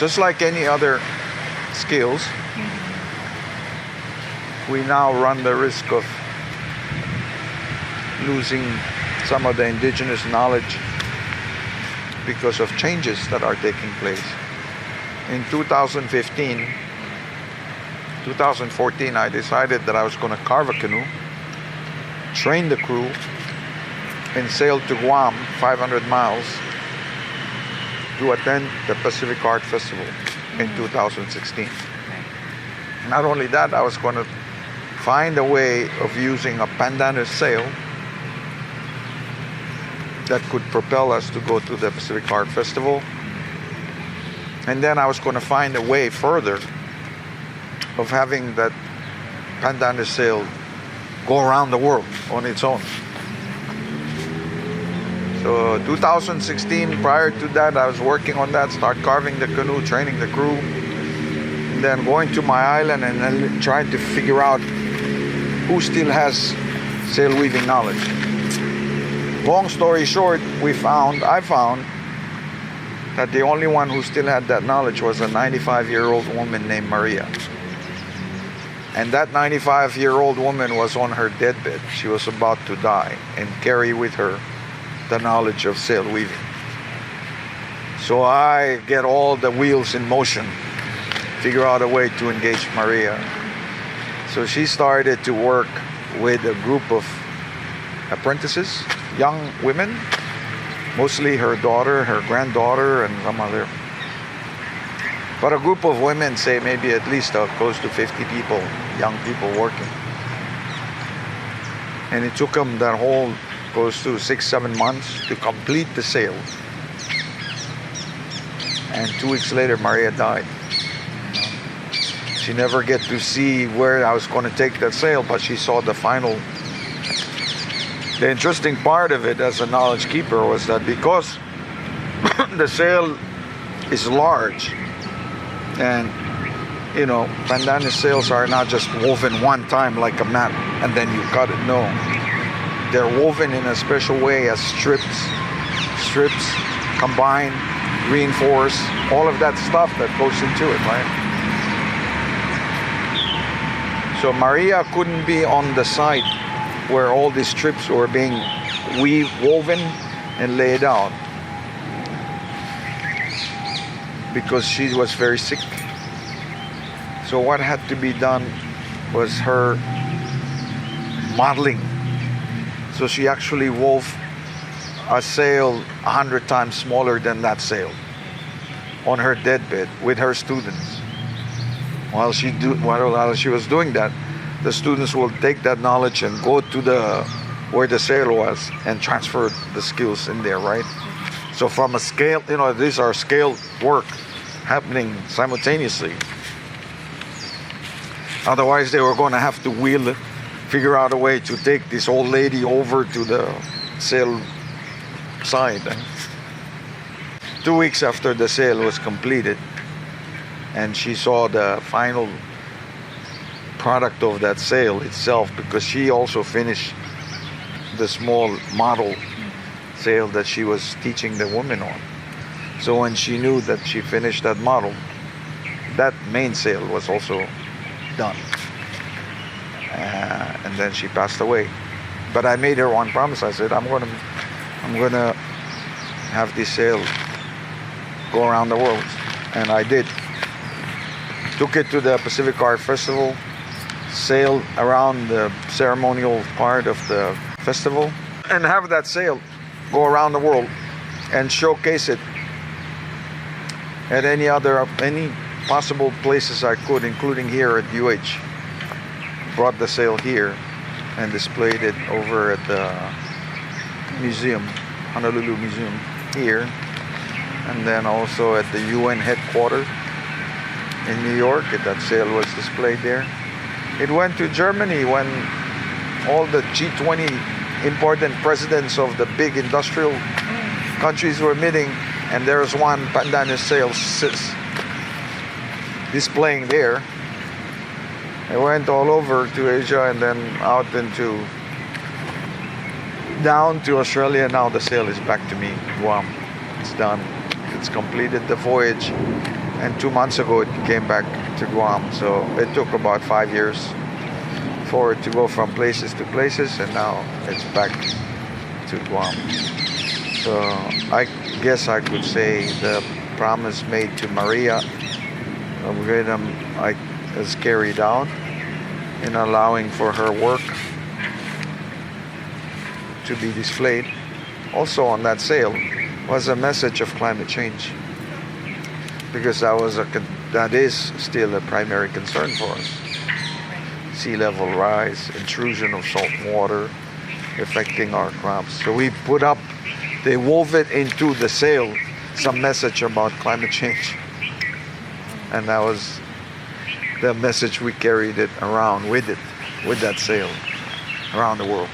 just like any other skills, we now run the risk of losing some of the indigenous knowledge because of changes that are taking place. In 2014, I decided that I was going to carve a canoe, train the crew, and sail to Guam 500 miles to attend the Pacific Art Festival in 2016. Not only that, I was going to find a way of using a pandanus sail that could propel us to go to the Pacific Art Festival. And then I was going to find a way further of having that pandanus sail go around the world on its own. So 2016, prior to that, I was working on that, start carving the canoe, training the crew, and then going to my island and then trying to figure out who still has sail weaving knowledge. Long story short, I found that the only one who still had that knowledge was a 95-year-old woman named Maria. And that 95-year-old woman was on her deathbed. She was about to die and carry with her the knowledge of sail weaving. So I get all the wheels in motion, figure out a way to engage Maria. So she started to work with a group of apprentices, young women, mostly her daughter, her granddaughter, and some other. But a group of women, say maybe at least close to 50 people, young people working. And it took them that whole close to 6-7 months to complete the sail. And 2 weeks later, Maria died. She never get to see where I was going to take that sail, but she saw the final. The interesting part of it as a knowledge keeper was that because the sail is large, and pandanus sails are not just woven one time like a mat and then you cut it. No, they're woven in a special way as strips combine, reinforce, all of that stuff that goes into it, right? So Maria couldn't be on the side where all these strips were being woven and laid out because she was very sick. So what had to be done was her modeling. So she actually wove a sail 100 times smaller than that sail on her deathbed with her students. While she was doing that, the students will take that knowledge and go to where the sail was and transfer the skills in there, right? So from a scale, these are scale work happening simultaneously. Otherwise, they were going to have to figure out a way to take this old lady over to the sail side. 2 weeks after the sail was completed, and she saw the final product of that sail itself, because she also finished the small model sail that she was teaching the women on. So when she knew that she finished that model, that main sail was also done. And then she passed away. But I made her one promise. I said, I'm gonna have this sail go around the world. And I did. Took it to the Pacific Art Festival, sailed around the ceremonial part of the festival, and have that sail go around the world and showcase it at any possible places I could, including here at UH. Brought the sail here and displayed it over at the museum, Honolulu Museum here, and then also at the UN headquarters in New York. That sail was displayed there. It went to Germany when all the G20 important presidents of the big industrial countries were meeting, and there's one pandanus sail displaying there. It went all over to Asia and then out down to Australia. Now the sail is back to me, Guam. It's done. It's completed the voyage, and 2 months ago it came back to Guam. So it took about 5 years for it to go from places to places, and now it's back to Guam. So I guess I could say the promise made to Maria of Rhythm is carried out in allowing for her work to be displayed. Also on that sail was a message of climate change, because that is still a primary concern for us. Sea level rise, intrusion of salt water affecting our crops. So they wove it into the sail, some message about climate change. And that was the message we carried it around with that sail around the world.